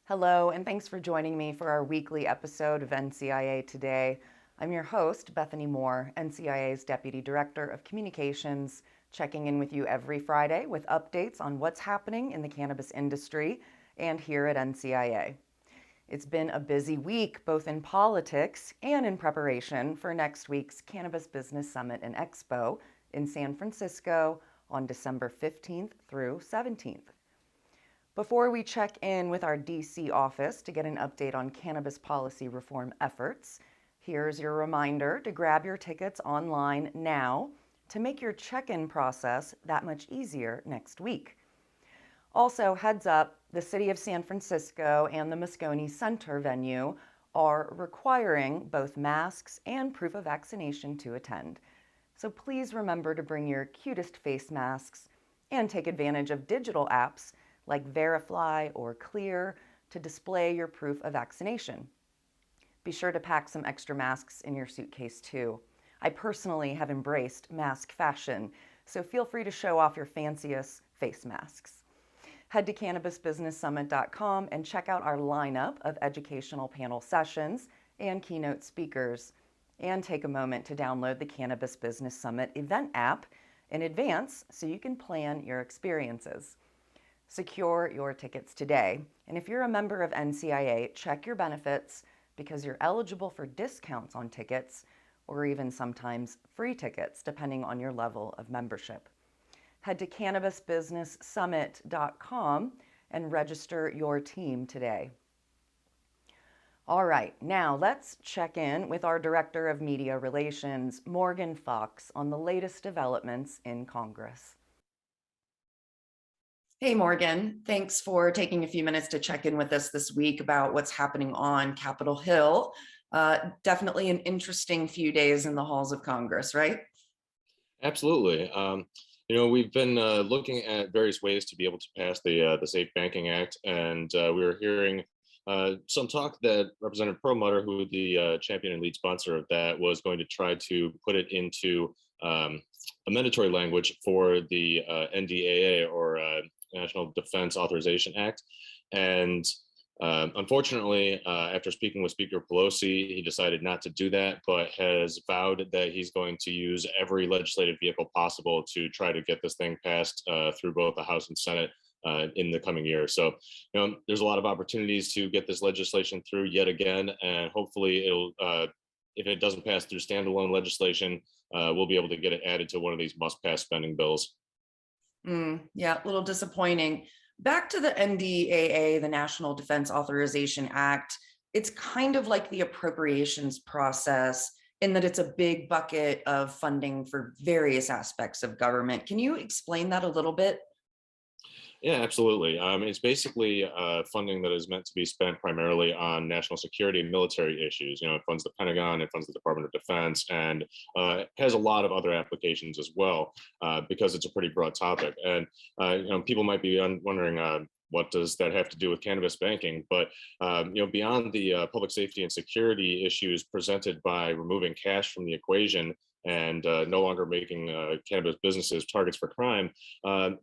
Hello, and thanks for joining me for our weekly episode of NCIA Today. I'm your host, Bethany Moore, NCIA's Deputy Director of Communications, checking in with you every Friday with updates on what's happening in the cannabis industry and here at NCIA. It's been a busy week, both in politics and in preparation for next week's Cannabis Business Summit and Expo in San Francisco on December 15th through 17th. Before we check in with our DC office to get an update on cannabis policy reform efforts, here's your reminder to grab your tickets online now to make your check-in process that much easier next week. Also, heads up, the City of San Francisco and the Moscone Center venue are requiring both masks and proof of vaccination to attend. So please remember to bring your cutest face masks and take advantage of digital apps like Verifly or Clear to display your proof of vaccination. Be sure to pack some extra masks in your suitcase too. I personally have embraced mask fashion, so feel free to show off your fanciest face masks. Head to cannabisbusinesssummit.com and check out our lineup of educational panel sessions and keynote speakers. And take a moment to download the Cannabis Business Summit event app in advance so you can plan your experiences. Secure your tickets today. And if you're a member of NCIA, check your benefits because you're eligible for discounts on tickets or even sometimes free tickets depending on your level of membership. Head to cannabisbusinesssummit.com and register your team today. All right, now let's check in with our Director of Media Relations, Morgan Fox, on the latest developments in Congress. Hey, Morgan, thanks for taking a few minutes to check in with us this week about what's happening on Capitol Hill. Definitely an interesting few days in the halls of Congress, right? Absolutely. We've been looking at various ways to be able to pass the Safe Banking Act, and we were hearing some talk that Representative Perlmutter, who the champion and lead sponsor of that, was going to try to put it into a mandatory language for the NDAA, or National Defense Authorization Act. And unfortunately, after speaking with Speaker Pelosi, he decided not to do that, but has vowed that he's going to use every legislative vehicle possible to try to get this thing passed through both the House and Senate in the coming year. So, there's a lot of opportunities to get this legislation through yet again, and hopefully it'll, if it doesn't pass through standalone legislation, we'll be able to get it added to one of these must-pass spending bills. Yeah, a little disappointing. Back to the NDAA, the National Defense Authorization Act, it's kind of like the appropriations process in that it's a big bucket of funding for various aspects of government. Can you explain that a little bit? Yeah, absolutely. It's basically funding that is meant to be spent primarily on national security and military issues. It funds the Pentagon, it funds the Department of Defense, and has a lot of other applications as well, because it's a pretty broad topic. And people might be wondering, what does that have to do with cannabis banking? But beyond the public safety and security issues presented by removing cash from the equation and no longer making cannabis businesses targets for crime,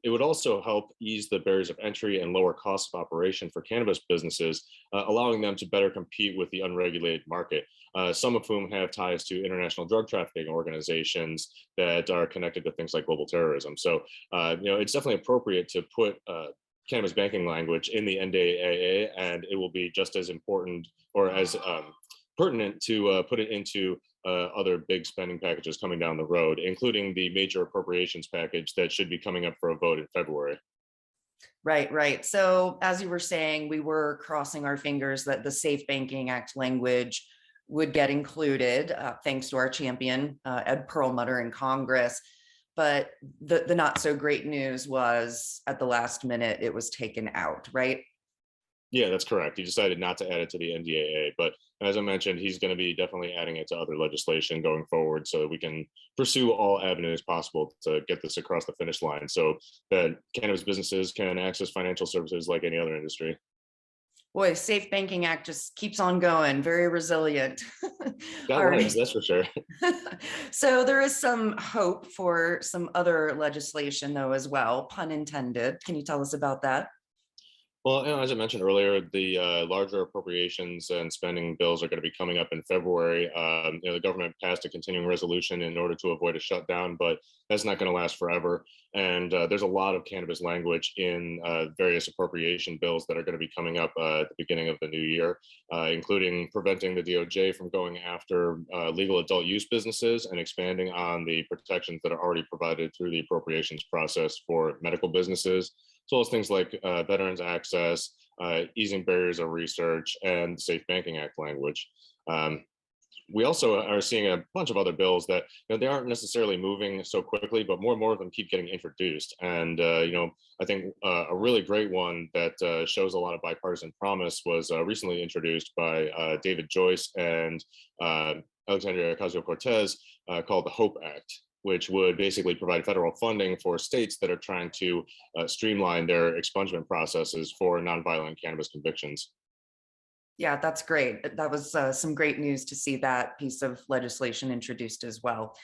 it would also help ease the barriers of entry and lower costs of operation for cannabis businesses, allowing them to better compete with the unregulated market, some of whom have ties to international drug trafficking organizations that are connected to things like global terrorism. So, it's definitely appropriate to put cannabis banking language in the NDAA, and it will be just as important or as pertinent to put it into other big spending packages coming down the road, including the major appropriations package that should be coming up for a vote in February. Right. So as you were saying, we were crossing our fingers that the Safe Banking Act language would get included, thanks to our champion, Ed Perlmutter in Congress. But the not so great news was at the last minute, it was taken out, right? Yeah, that's correct. He decided not to add it to the NDAA, but as I mentioned, he's going to be definitely adding it to other legislation going forward so that we can pursue all avenues possible to get this across the finish line so that cannabis businesses can access financial services like any other industry. Boy, Safe Banking Act just keeps on going, very resilient. Got All legs, right. that's for sure. So there is some hope for some other legislation, though, as well, pun intended. Can you tell us about that? Well, as I mentioned earlier, the larger appropriations and spending bills are going to be coming up in February. The government passed a continuing resolution in order to avoid a shutdown, but that's not going to last forever. And there's a lot of cannabis language in various appropriation bills that are going to be coming up at the beginning of the new year, including preventing the DOJ from going after legal adult use businesses and expanding on the protections that are already provided through the appropriations process for medical businesses, as well as things like veterans access, easing barriers of research, and Safe Banking Act language. Um, we also are seeing a bunch of other bills that they aren't necessarily moving so quickly, but more and more of them keep getting introduced. And I think a really great one that shows a lot of bipartisan promise was recently introduced by David Joyce and Alexandria Ocasio-Cortez, called the Hope Act, which would basically provide federal funding for states that are trying to streamline their expungement processes for nonviolent cannabis convictions. Yeah, that's great. That was some great news to see that piece of legislation introduced as well.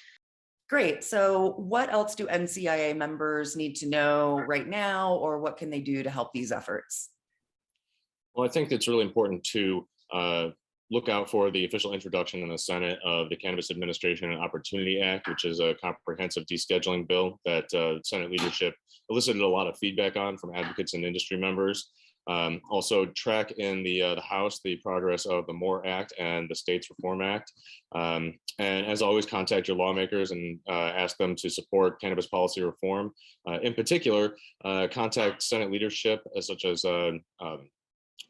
Great. So, what else do NCIA members need to know right now, or what can they do to help these efforts? Well, I think it's really important to look out for the official introduction in the Senate of the Cannabis Administration and Opportunity Act, which is a comprehensive descheduling bill that Senate leadership elicited a lot of feedback on from advocates and industry members. Also, track in the House the progress of the MORE Act and the States Reform Act. And as always, contact your lawmakers and ask them to support cannabis policy reform. In particular, contact Senate leadership, such as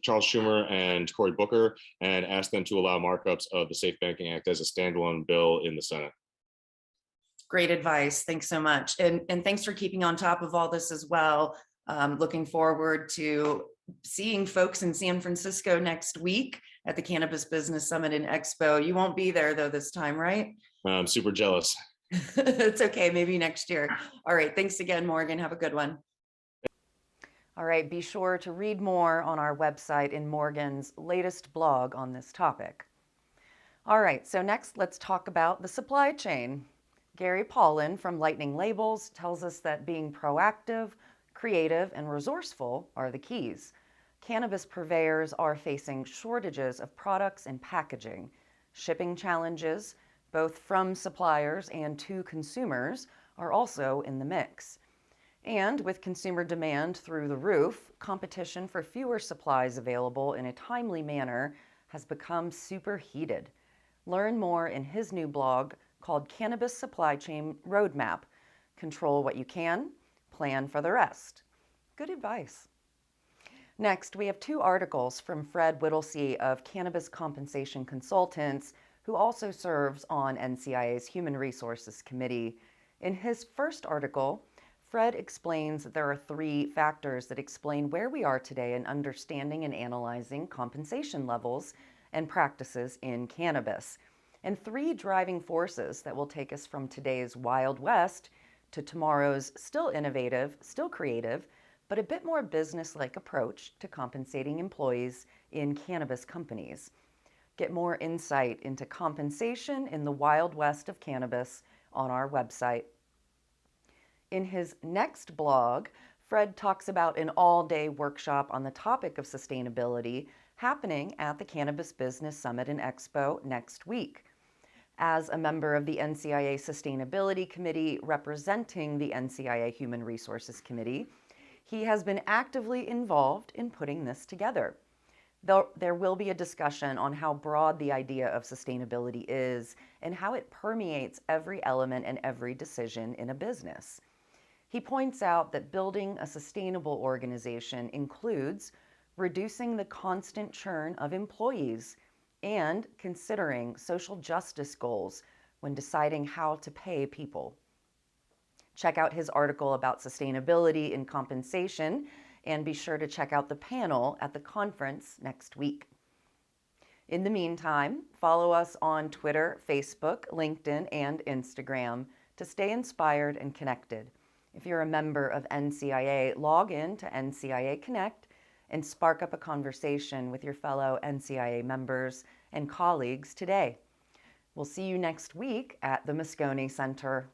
Charles Schumer and Cory Booker, and ask them to allow markups of the Safe Banking Act as a standalone bill in the Senate. Great advice. Thanks so much. And thanks for keeping on top of all this as well. Looking forward to seeing folks in San Francisco next week at the Cannabis Business Summit and Expo. You won't be there though this time, right? I'm super jealous. It's okay. Maybe next year. All right. Thanks again, Morgan. Have a good one. All right. Be sure to read more on our website in Morgan's latest blog on this topic. All right. So next, let's talk about the supply chain. Gary Paulin from Lightning Labels tells us that being proactive, creative, and resourceful are the keys. Cannabis purveyors are facing shortages of products and packaging. Shipping challenges, both from suppliers and to consumers, are also in the mix. And with consumer demand through the roof, competition for fewer supplies available in a timely manner has become superheated. Learn more in his new blog called Cannabis Supply Chain Roadmap. Control what you can, plan for the rest. Good advice. Next, we have two articles from Fred Whittlesey of Cannabis Compensation Consultants, who also serves on NCIA's Human Resources Committee. In his first article, Fred explains that there are three factors that explain where we are today in understanding and analyzing compensation levels and practices in cannabis, and three driving forces that will take us from today's Wild West to tomorrow's still innovative, still creative, but a bit more business-like approach to compensating employees in cannabis companies. Get more insight into compensation in the Wild West of cannabis on our website. In his next blog, Fred talks about an all-day workshop on the topic of sustainability happening at the Cannabis Business Summit and Expo next week. As a member of the NCIA Sustainability Committee representing the NCIA Human Resources Committee, he has been actively involved in putting this together. There will be a discussion on how broad the idea of sustainability is and how it permeates every element and every decision in a business. He points out that building a sustainable organization includes reducing the constant churn of employees and considering social justice goals when deciding how to pay people. Check out his article about sustainability in compensation, and be sure to check out the panel at the conference next week. In the meantime, follow us on Twitter, Facebook, LinkedIn, and Instagram to stay inspired and connected. If you're a member of NCIA, log in to NCIA Connect and spark up a conversation with your fellow NCIA members and colleagues today. We'll see you next week at the Moscone Center.